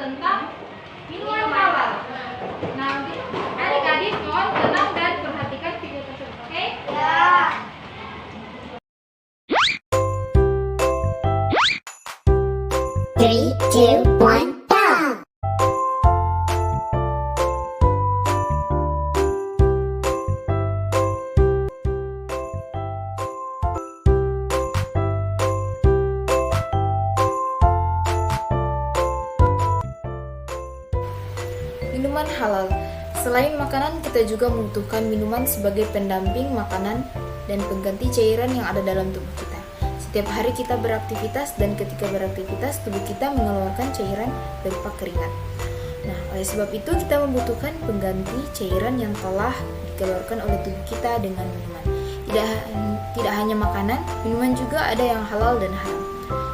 tentang minuman halal. Nah, adik-adik mohon tenang dan perhatikan video tersebut, oke? Ya. Three, two, one, go! Minuman halal. Selain makanan, kita juga membutuhkan minuman sebagai pendamping makanan dan pengganti cairan yang ada dalam tubuh kita. Setiap hari kita beraktivitas dan ketika beraktivitas tubuh kita mengeluarkan cairan berupa keringat. Nah, oleh sebab itu kita membutuhkan pengganti cairan yang telah dikeluarkan oleh tubuh kita dengan minuman. Tidak hanya makanan, minuman juga ada yang halal dan haram.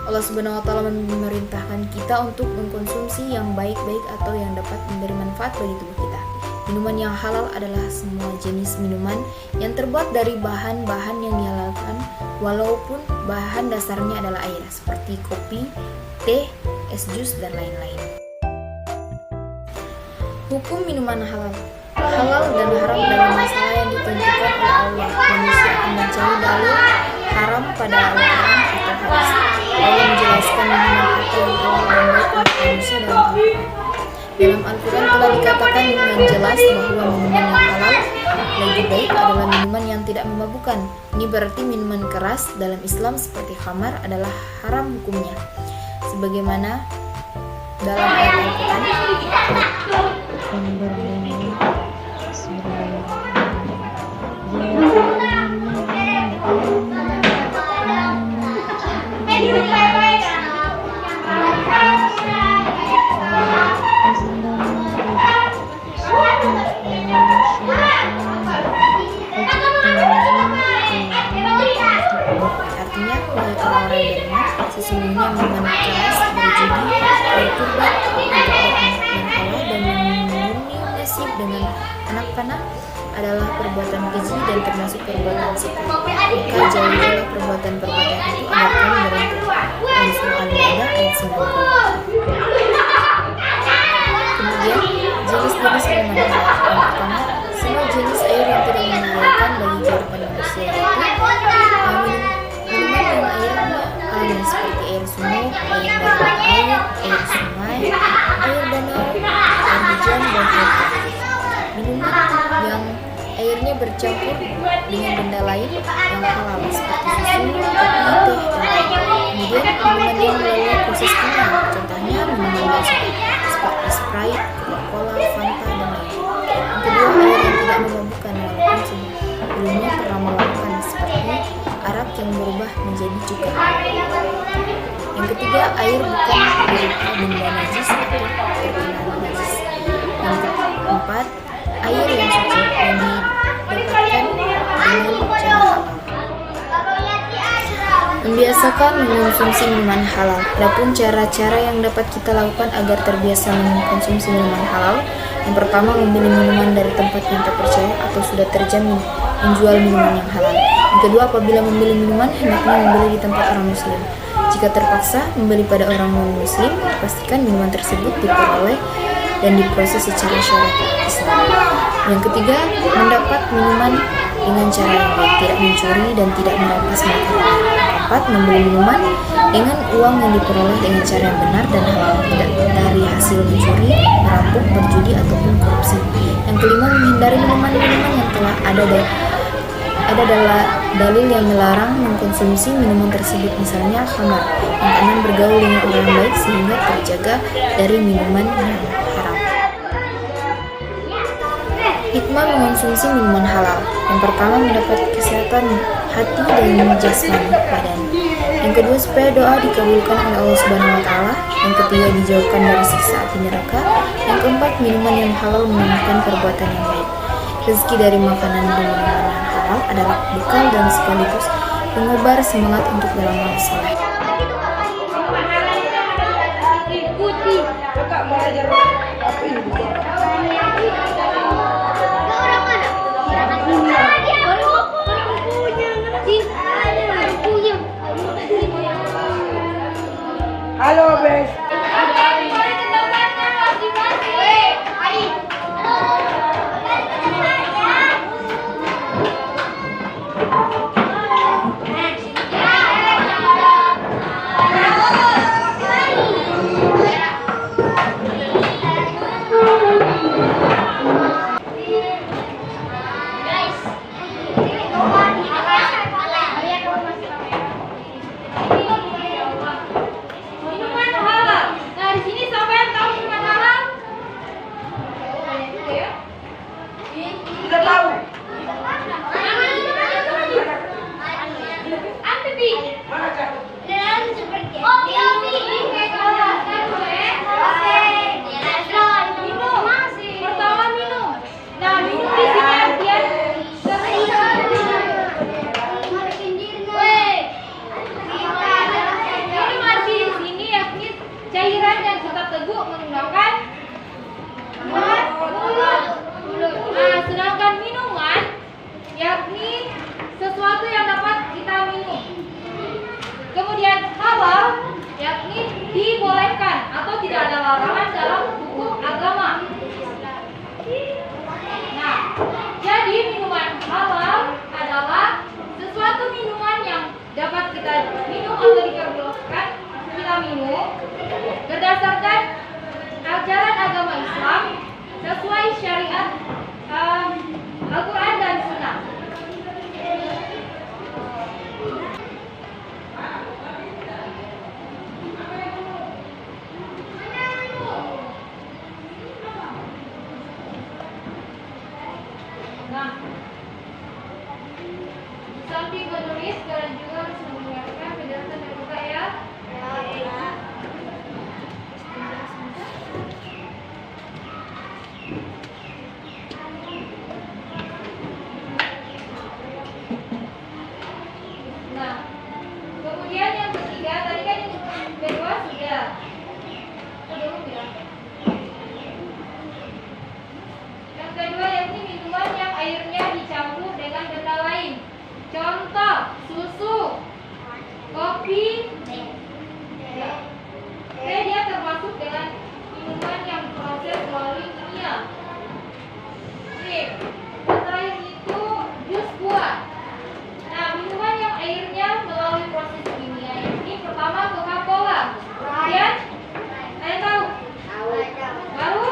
Allah Subhanahu wa Ta'ala memerintahkan kita untuk mengkonsumsi yang baik-baik atau yang dapat memberi manfaat bagi tubuh kita. Minuman yang halal adalah semua jenis minuman yang terbuat dari bahan-bahan yang dihalalkan, walaupun bahan dasarnya adalah air, seperti kopi, teh, es jus, dan lain-lain. Hukum minuman halal. Halal dan haram adalah masalah yang ditentukan oleh Allah. Manusia akan mencari dalil haram pada Al-Quran atau hadis. Allah menjelaskan minuman apa yang halal dan baik untuk manusia dalam Al-Quran. Dalam Al-Quran telah dikatakan dengan jelas bahwa minuman yang halal lagi baik adalah minuman yang tidak memabukkan. Ini berarti minuman keras dalam Islam seperti khamar adalah haram hukumnya. Sebagaimana dalam ayat Al-Quran. Artinya, wahai orang-orang beriman, sesungguhnya minuman keras, berjudi, berkurban untuk Allah dan memurni nasib dengan anak panah adalah perbuatan keji dan termasuk perbuatan syirik. Maka jauhilah perbuatan-perbuatan itu agar kamu beruntung. Surah Al-Maidah ayat 90. Kemudian jenis-jenis minuman halal. Yang pertama, semua jenis air yang tidak membahayakan bagi kehidupan manusia, yaitu minuman yang airnya alami seperti air sumur, air dari air sungai, air danau, air hujan, dan air tawar. Minuman yang airnya bercampur dengan benda lain yang halal seperti susu, kopi, teh, dan lain. Kemudian minuman yang melalui proses kimia, contohnya minuman basa seperti Sprite, Coca-Cola, Fanta, dan lain. Yang kedua, air yang tidak memabukkan walaupun sebelumnya pernah melakukan seperti arak yang berubah menjadi cuka. Yang ketiga, air bukan berupa benda najis atau terkena najis. Yang keempat, air yang suci yang didapatkan dengan cara halal. Membiasakan mengkonsumsi minuman halal. Adapun cara-cara yang dapat kita lakukan agar terbiasa mengkonsumsi minuman halal. Yang pertama, membeli minuman dari tempat yang terpercaya atau sudah terjamin menjual minuman yang halal. Yang kedua, apabila membeli minuman, hendaknya membeli di tempat orang muslim. Jika terpaksa membeli pada orang non-muslim, pastikan minuman tersebut diperoleh dan diproses secara syariat Islam. Yang ketiga, mendapat minuman dengan cara yang baik, tidak mencuri dan tidak merampas makanan. Yang keempat, membeli minuman dengan uang yang diperoleh dengan cara yang benar dan halal, tidak dari hasil mencuri, merampok, berjudi ataupun korupsi. Yang kelima, menghindari minuman-minuman yang telah ada dalil yang melarang mengkonsumsi minuman tersebut, misalnya khamar. Yang keenam, bergaul dengan orang baik sehingga terjaga dari minuman yang haram. Hikmah mengkonsumsi minuman halal. Yang pertama, mendapat kesehatan hati dan jasmani badan. Yang kedua, supaya doa dikabulkan oleh Allah Subhanahu wa Ta'ala. Yang ketiga, dijauhkan dari siksa api neraka. Yang keempat, minuman yang halal menunjukkan perbuatan yang baik. Rezeki dari makanan dan minuman yang halal adalah bekal dan sekaligus pengobar semangat untuk beramal saleh. Halo, Bes. sesuai syariat Al-Quran dan Sunnah. Nah, samping menulis, kalian juga harus mendengarkan penjelasan dari Bapak ya. Nah, kemudian yang ketiga, tadi kan yang kedua sudah. Belum ya? Yang kedua yakni minuman yang airnya dicampur dengan benda lain. Contoh, susu, kopi. Ya. Dia termasuk dengan minuman yang proses melalui kimia. Oke. Yang terakhir itu jus buah. Nah, minuman yang airnya melalui proses kimia ini pertama Coca-Cola. Kemudian, kalian tahu? Baru?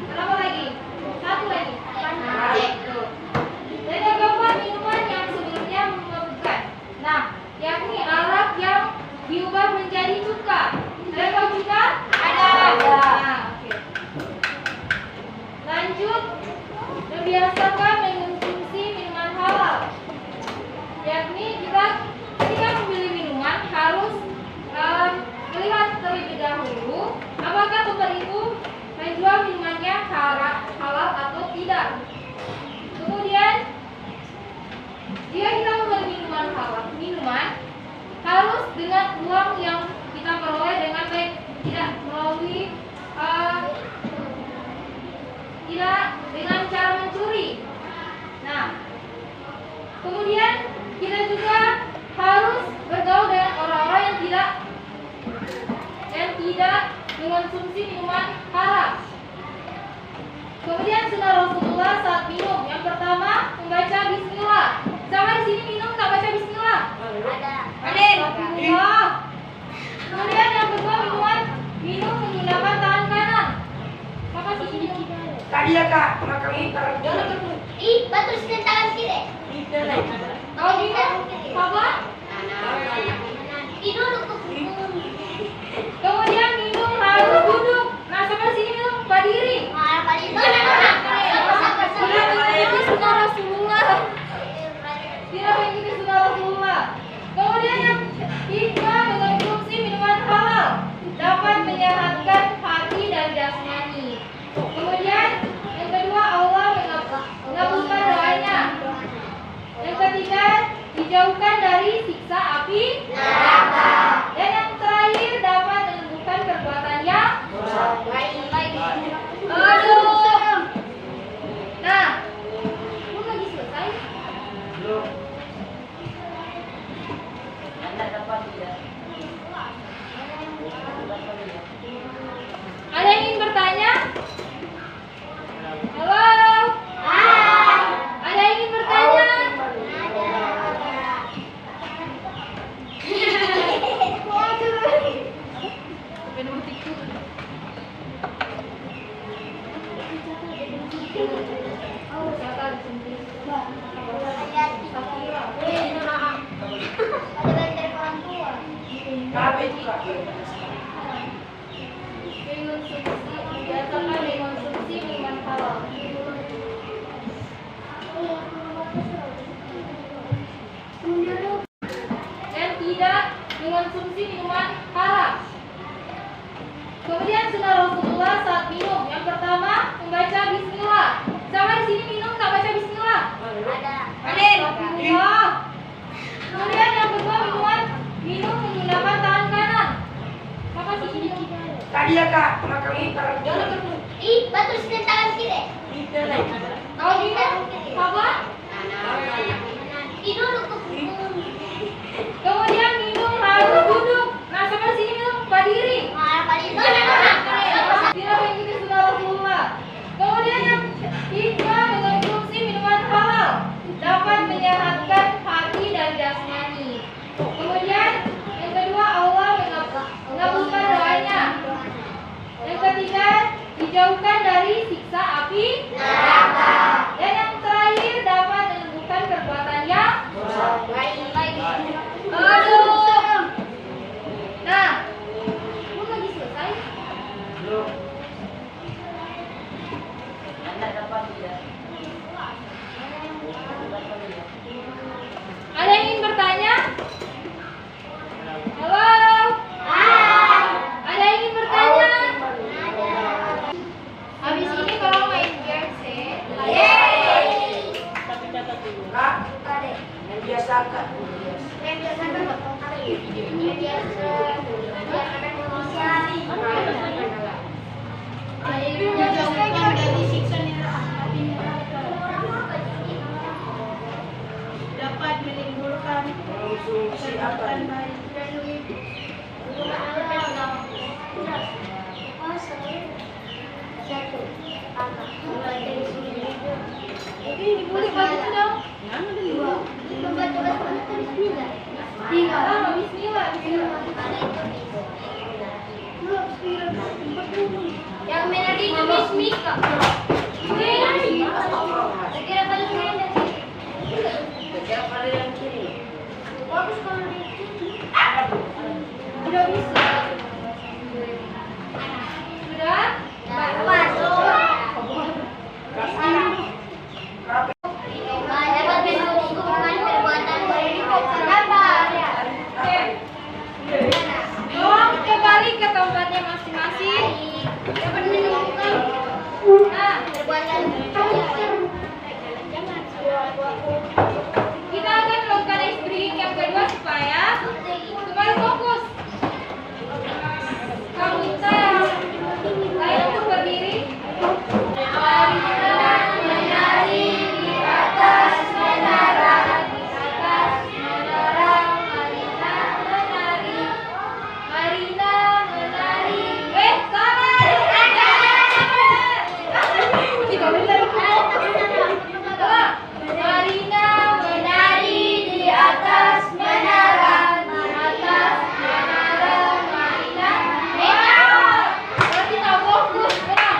Berapa lagi? Satu lagi. Dan yang keempat minuman yang sebelumnya memabukkan. Nah, yakni arak yang diubah menjadi cuka. Kalian tahu cuka? Ada. Nah, oke. Lanjut, membiasakan mengonsumsi minuman halal. Yakni kita ketika membeli minuman harus melihat terlebih dahulu apakah tempat itu menjual minumannya halal atau tidak. Kemudian jika kita membeli minuman harus dengan uang yang kita peroleh dengan baik, tidak melalui tidak dengan cara mencuri. Nah, kemudian kita juga harus bergaul dengan orang-orang yang tidak mengonsumsi minuman haram. Kemudian sunnah Rasulullah saat minum. Yang pertama membaca bismillah. Sama di sini minum tak baca bismillah? Ada. Astagfirullah. Kemudian yang kedua minum menggunakan tangan kanan. Apa sih ini? Tadi ya kak, makan ikan. Betul sudah tangan kiri. Kalau tidak, apa? Tidur Kemudian minum harus duduk. Nah, sama di sini minum berdiri. Tidak mengikuti sunnah Rasulullah. Tidak mengikuti sunnah Rasulullah. Kemudian yang ketiga mengonsumsi minuman halal dapat menyehatkan hati dan jasmani. Kemudian yang kedua Allah mengabulkan doanya. Yang ketiga dijauhkan dari siksa api neraka. Dan yang terakhir dapat menumbuhkan perbuatan yang baik. Aduh. Nah, kamu lagi selesai? Belum. Anda dapat tidak? Ada yang ingin bertanya? Halo? Ada yang ingin bertanya? Kabe juga. Biasakan mengonsumsi minuman halal. Dan tidak mengonsumsi minuman haram. Kemudian sunnah Rasulullah saat minum. Yang pertama membaca bismillah. Sama di sini minum tak baca bismillah? Ada. Astagfirullah. Kemudian yang kedua minum menggunakan tangan kanan. Apa sih ini? Tadi ya kak, makan ikan. Betul sudah tangan kiri. Kalau tidak, apa? Tidur Kemudian minum harus duduk. Nah, sama sini minum berdiri. Tidak mengikuti sunnah Rasulullah. Kemudian yang ketiga mengonsumsi minuman halal dapat menyehatkan hati dan jasmani. Kemudian yang kedua Allah mengabulkan doanya. Yang ketiga Yang merah itu Miss Mika. Kira paling enak sih. Siapa yang kiri? Bagus kalau di sini. Udah bisa. Sudah? Masuk. Dapat menunjukkan perbuatan Tolong kembali ke tempatnya masing-masing. dapat menunjukkan Nah, perbuatan kita akan melakukan ice breaking yang kedua supaya kembali fokus. Kamu bisa lain untuk berdiri. Marina menari di atas menara, di atas menara. Marina menari, Marina menari. Sabar. Kita benar. Marina menari di atas menara, di atas menara. Marina. Berarti tak fokus, benar.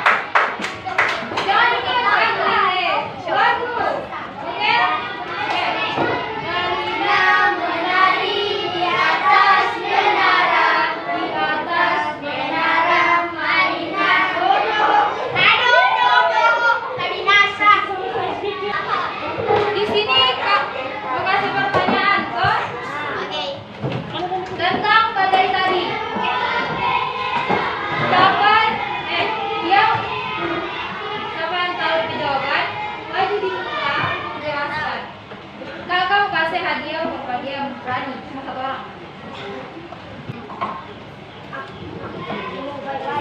Jangan dikira bagus. Oke? Marina menari di atas menara, di atas menara. Marina. Di sini Kak mau kasih pertanyaan toh tentang badai tadi. Siapa yang tahu di jawaban? Maju di muka, jelaskan. Kakak mau kasih hadiah untuk bagi yang berani, cuma satu orang.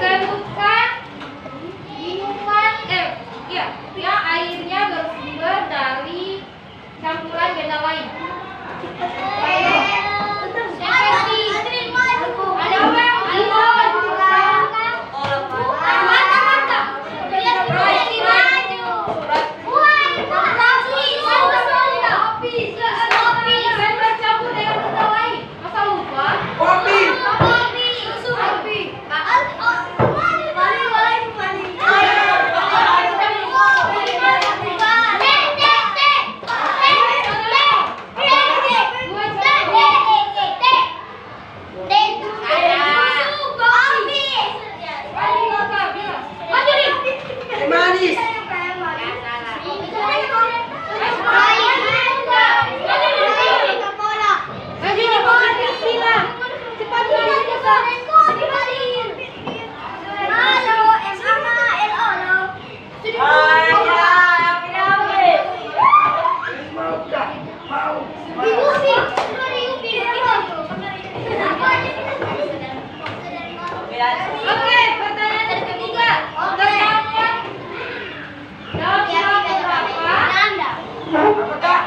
Sebutkan minuman, yang airnya bersumber dari campuran benda lain. Ada apa yang bercampur dengan benda lain. Masa lupa? Kopi. Manis. Mau kah? Mau. Oke, pertanyaan yang ketiga. Dalam surat berapa? Apakah?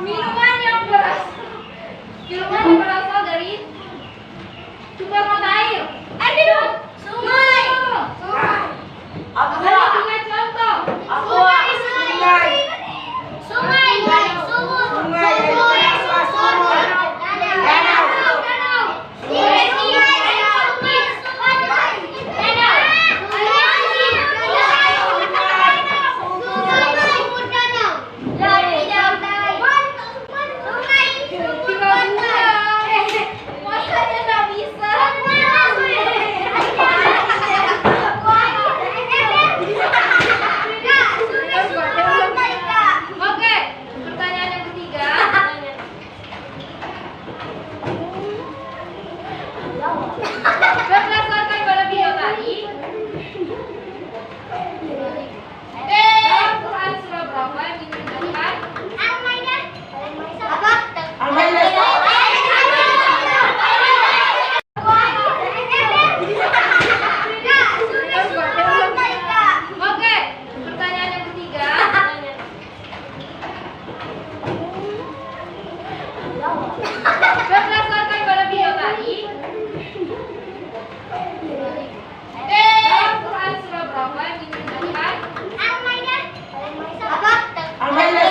Minuman yang berasal dari sumber mata air. Sungai. Ada juga contoh. Tinggal dua. Masanya nggak bisa. Oke, pertanyaan yang ketiga. Berdasarkan pada video tadi, dalam Quran surah berapa yang ditunjukkan? Oke, pertanyaan yang ketiga. Berdasarkan pada video tadi, dalam Quran surah berapa yang ditunjukkan? Al-Maidah.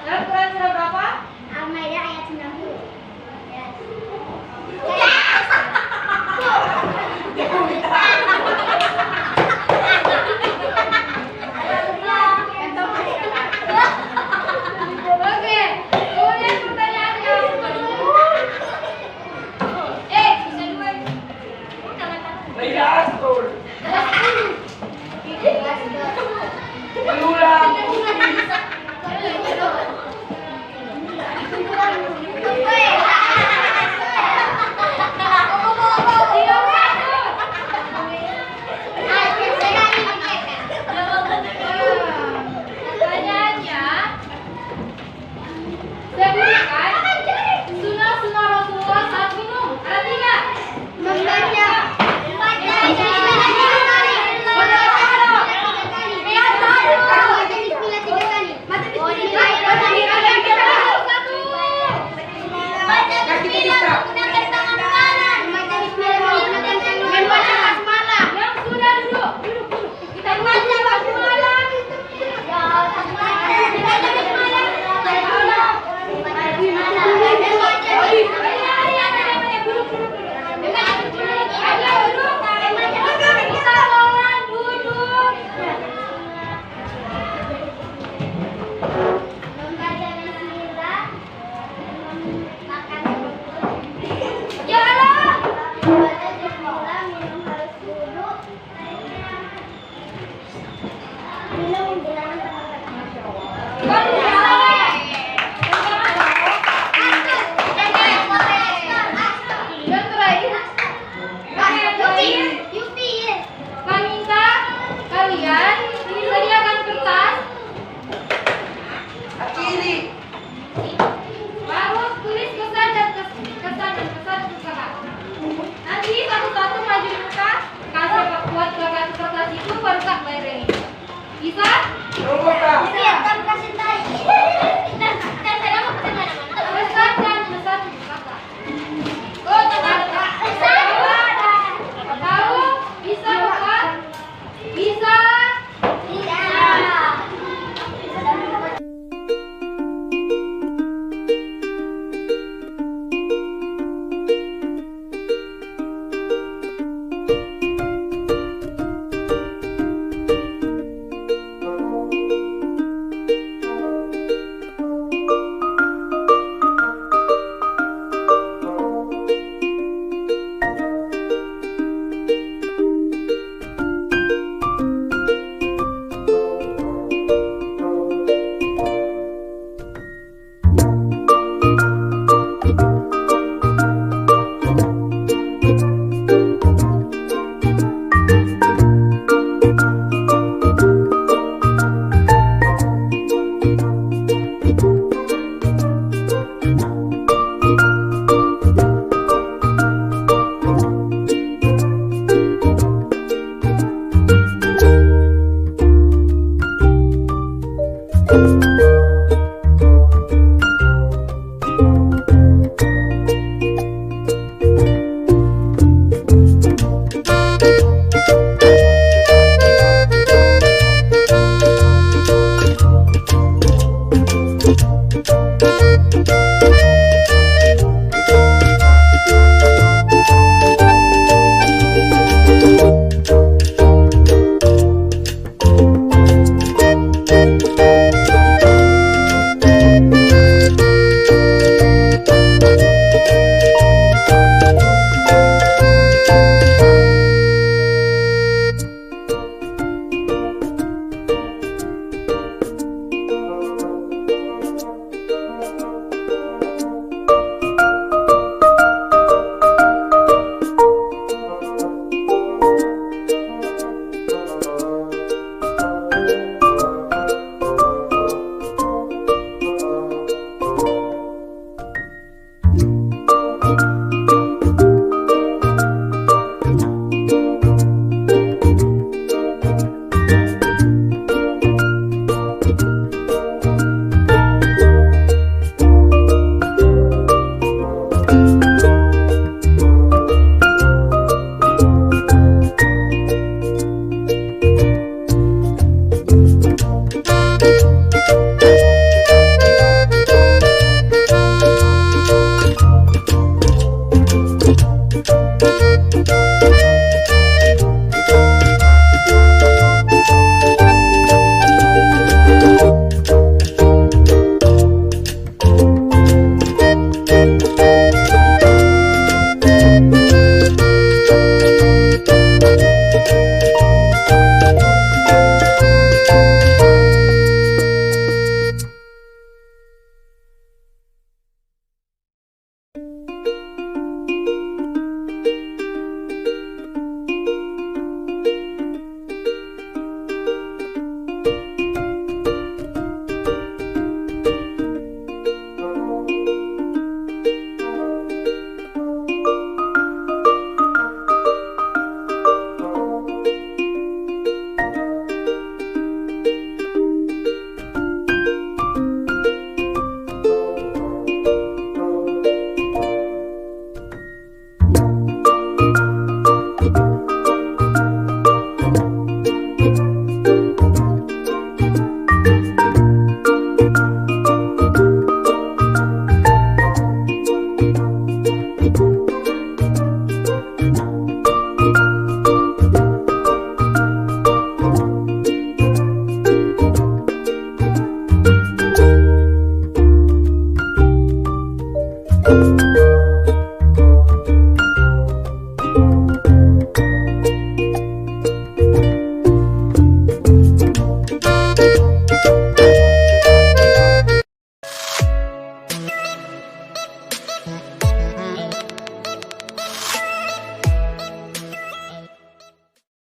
Dalam Quran surah berapa? Al-Maidah ayat 90. Oke, kemudian pertanyaannya. Bisa dua. Tidak, Astur.